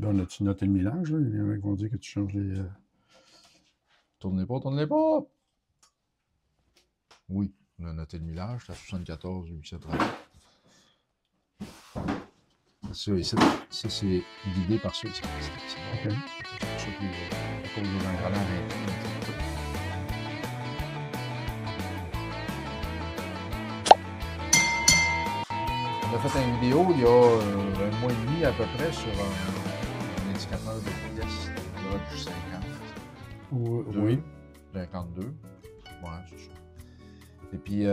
Là, on a-tu noté le millage? Là? Les mecs vont dire que tu changes les... Tournez pas, tournez pas! Oui, on a noté le millage, c'est à 74 830. Ça, ici, ça c'est guidé par ça ici. C'est bon. C'est pour ça que à cause des engrenages on a fait une vidéo il y a un mois et demi à peu près sur un indicateur de vitesse de Dodge 50. Oui. 52. Ouais, c'est ça. Et puis...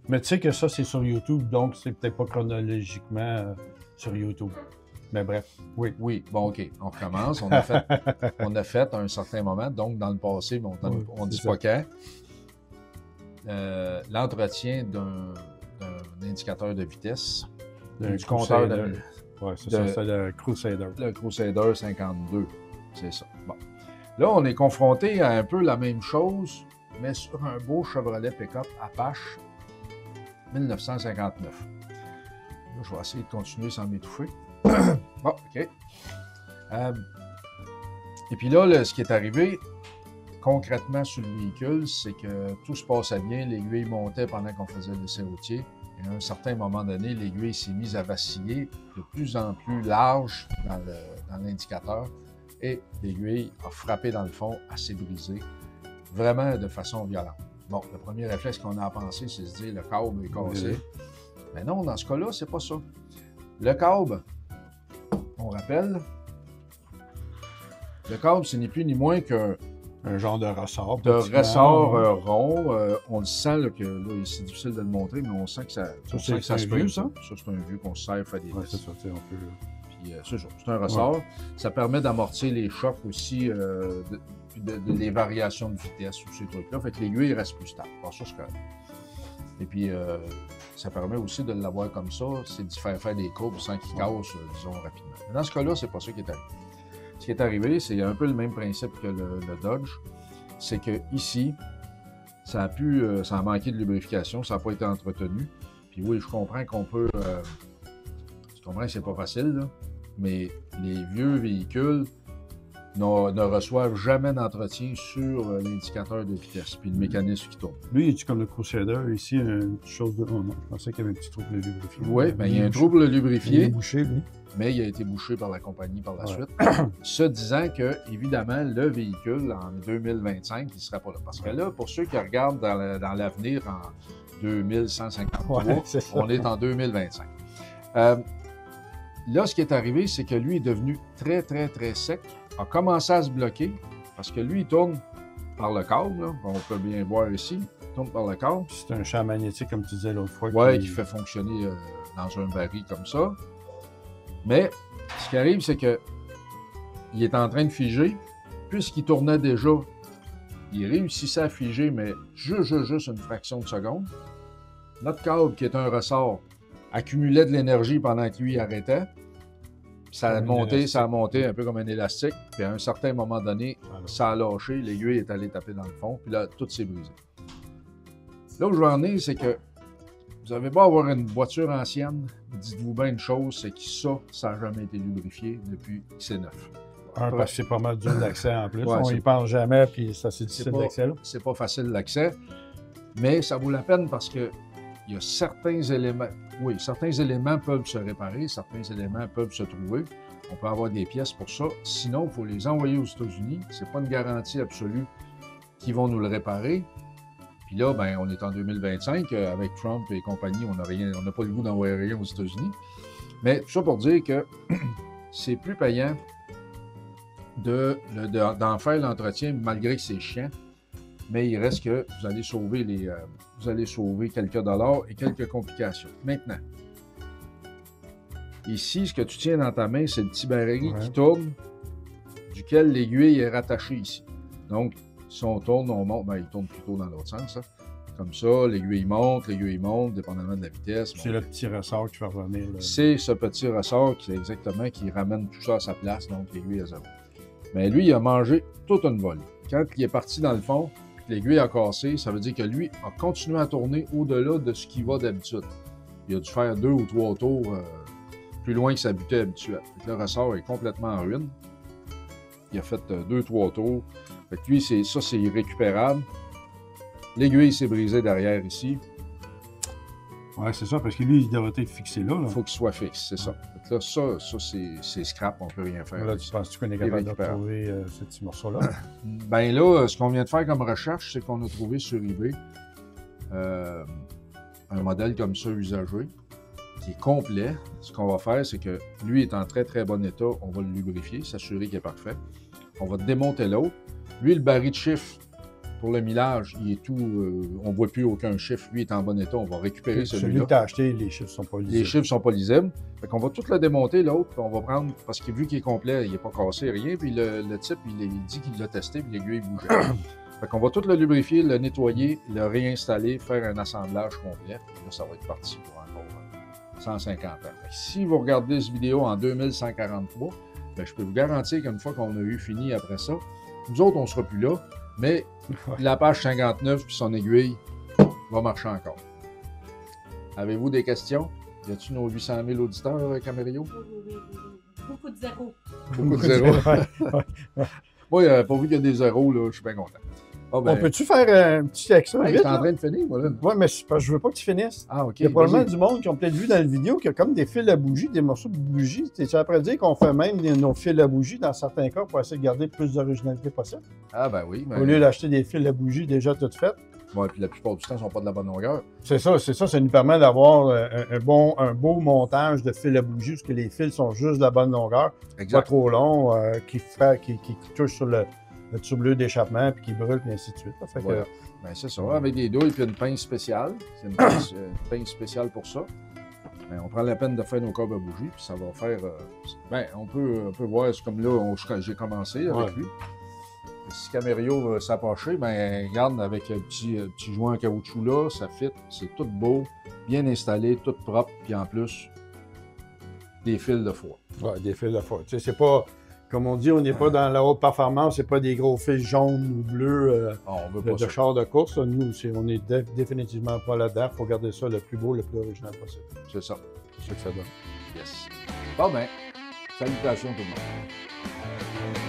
mais tu sais que ça, c'est sur YouTube, donc c'est peut-être pas chronologiquement sur YouTube. Mais bref, oui. Oui, bon, OK, on recommence. On a fait à un certain moment, donc dans le passé, mais on ne dit pas quand, l'entretien d'un indicateur de vitesse, du compteur de... Oui, c'est ça, c'est le Crusader. Le Crusader 52, c'est ça. Bon. Là, on est confronté à un peu la même chose, mais sur un beau Chevrolet pick-up Apache 1959. Là, je vais essayer de continuer sans m'étouffer. Bon, OK. Et puis là, ce qui est arrivé concrètement sur le véhicule, c'est que tout se passait bien, l'aiguille montait pendant qu'on faisait l'essai routier. Et à un certain moment donné, l'aiguille s'est mise à vaciller de plus en plus large dans l'indicateur et l'aiguille a frappé dans le fond, elle s'est brisée, vraiment de façon violente. Bon, le premier réflexe qu'on a à penser, c'est de se dire le câble est cassé. Mais non, dans ce cas-là, c'est pas ça. Le câble, on rappelle, le câble, ce n'est plus ni moins qu'un genre de ressort. De ressort rond. On le sent là, que là, c'est difficile de le montrer, mais on sent que ça se peut. Ça, c'est un vieux qu'on se sert faire des tests. C'est ça, on peut... Puis c'est un ressort. Ouais. Ça permet d'amortir les chocs aussi, les variations de vitesse ou ces trucs-là. Fait que l'aiguille reste plus stable. Alors, ça, c'est correct. Et puis, ça permet aussi de l'avoir comme ça, c'est de faire des courbes sans qu'il casse, disons, rapidement. Mais dans ce cas-là, c'est pas ça qui est arrivé. Ce qui est arrivé, c'est un peu le même principe que le Dodge. C'est que ici, ça a manqué de lubrification, ça n'a pas été entretenu. Puis oui, je comprends qu'on peut... je comprends que c'est pas facile, là, mais les vieux véhicules ne reçoivent jamais d'entretien sur l'indicateur de vitesse, puis le mécanisme qui tourne. Lui, il est comme le Crusader, ici, une chose de... Oh non, je pensais qu'il y avait un petit trouble lubrifié. Oui, bien, il y a un trouble lubrifié. Il est bouché, lui. Mais il a été bouché par la compagnie par la suite. Se disant que, évidemment, le véhicule, en 2025, il ne sera pas là. Parce que là, pour ceux qui regardent dans l'avenir en 2153, on est en 2025. Là, ce qui est arrivé, c'est que lui est devenu très, très, très sec, a commencé à se bloquer, parce que lui, il tourne par le câble, là, on peut bien voir ici, il tourne par le câble. C'est un champ magnétique, comme tu disais l'autre fois. Oui, qui fait fonctionner dans un baril comme ça. Mais ce qui arrive, c'est que il est en train de figer, puisqu'il tournait déjà, il réussissait à figer, mais juste une fraction de seconde. Notre câble, qui est un ressort, accumulait de l'énergie pendant que lui arrêtait. Ça a monté un peu comme un élastique, puis à un certain moment donné, ça a lâché, l'aiguille est allée taper dans le fond, puis là, tout s'est brisé. Là où je veux en venir, c'est que vous avez beau avoir une voiture ancienne, dites-vous bien une chose, c'est que ça n'a jamais été lubrifié depuis que c'est neuf. Parce que c'est pas mal dur d'accès en plus. On y pense jamais, puis ça, c'est difficile d'accès. C'est pas facile d'accès, mais ça vaut la peine parce que il y a certains éléments, certains éléments peuvent se réparer, certains éléments peuvent se trouver. On peut avoir des pièces pour ça. Sinon, il faut les envoyer aux États-Unis. C'est pas une garantie absolue qu'ils vont nous le réparer. Puis là, ben, on est en 2025, avec Trump et compagnie, on n'a pas le goût d'envoyer rien aux États-Unis. Mais tout ça pour dire que c'est plus payant d'en faire l'entretien, malgré que c'est chiant. Mais il reste que vous allez sauver quelques dollars et quelques complications. Maintenant, ici, ce que tu tiens dans ta main, c'est le petit baril qui tourne, duquel l'aiguille est rattachée ici. Donc, si on tourne, on monte, ben, il tourne plutôt dans l'autre sens. Hein. Comme ça, l'aiguille monte, dépendamment de la vitesse. C'est le petit ressort qui va revenir. C'est ce petit ressort qui ramène tout ça à sa place, donc l'aiguille à zéro. Mais lui, il a mangé toute une volée. Quand il est parti dans le fond, l'aiguille a cassé, ça veut dire que lui a continué à tourner au-delà de ce qu'il va d'habitude. Il a dû faire 2 ou 3 tours plus loin que sa butée habituelle. Le ressort est complètement en ruine. Il a fait 2-3 tours. Fait que lui, ça, c'est irrécupérable. L'aiguille s'est brisée derrière ici. Ouais, c'est ça, parce que lui, il devrait être fixé là. Il faut qu'il soit fixe, c'est ça. Fait que là, ça c'est scrap, on ne peut rien faire. Là, tu penses qu'on est capable de retrouver ce petit morceau-là? Ben là, ce qu'on vient de faire comme recherche, c'est qu'on a trouvé sur eBay un modèle comme ça usagé, qui est complet. Ce qu'on va faire, c'est que lui est en très, très bon état. On va le lubrifier, s'assurer qu'il est parfait. On va démonter l'autre. Lui, le baril de chiffre, pour le millage, il est tout... on ne voit plus aucun chiffre. Lui est en bon état. On va récupérer celui-là. Celui que tu as acheté, les chiffres ne sont pas lisibles. Les chiffres ne sont pas lisibles. Fait qu'on va tout le démonter, l'autre, puis on va prendre... Parce que vu qu'il est complet, il n'est pas cassé, rien. Puis le type, il dit qu'il l'a testé, puis l'aiguille bougeait. Fait qu'on va tout le lubrifier, le nettoyer, le réinstaller, faire un assemblage complet. Là, ça va être parti pour encore 150 ans. Fait que si vous regardez cette vidéo en 2143, ben, je peux vous garantir qu'une fois qu'on a eu fini après ça, nous autres, on ne sera plus là, mais la page 59 puis son aiguille va marcher encore. Avez-vous des questions? Y a-t-il nos 800 000 auditeurs, Camarillo? Oui. Beaucoup de zéros. Beaucoup de zéros. Moi, pourvu qu'il y a des zéros, là, je suis bien content. Ah, ben, on peut-tu faire un petit extra? Hey, vite, je suis en train de finir, moi, là. Oui, mais je veux pas que tu finisses. Ah, OK. Il y a probablement du monde qui ont peut-être vu dans la vidéo qu'il y a comme des fils à bougie, des morceaux de bougie. Tu après dire qu'on fait même nos fils à bougie dans certains cas pour essayer de garder le plus d'originalité possible. Ah, ben oui. Mais... Au lieu d'acheter des fils à bougie déjà toutes faites. Oui, puis la plupart du temps, ils ne sont pas de la bonne longueur. C'est ça. Ça nous permet d'avoir un beau montage de fils à bougie, parce que les fils sont juste de la bonne longueur, Exact. pas trop longs, qui touchent sur le tube bleu d'échappement, puis qui brûle, puis ainsi de suite. Fait voilà. que, Ben, c'est ça, avec des douilles puis une pince spéciale. C'est une pince spéciale pour ça. Ben, on prend la peine de faire nos câbles à bougie, puis ça va faire... ben, on peut voir, c'est comme là, j'ai commencé avec lui. Si Camarillo veut s'approcher, ben regarde, avec un petit joint en caoutchouc là, ça fit, c'est tout beau, bien installé, tout propre, puis en plus, des fils de foie. Ouais, des fils de foie. Tu sais, c'est pas... Comme on dit, on n'est pas dans la haute performance, c'est pas des gros fils jaunes ou bleus de char de course. Nous, on est définitivement pas là-dedans. Il faut garder ça le plus beau, le plus original possible. C'est ça. C'est ça que ça donne. Yes. Bon ben, salutations tout le monde.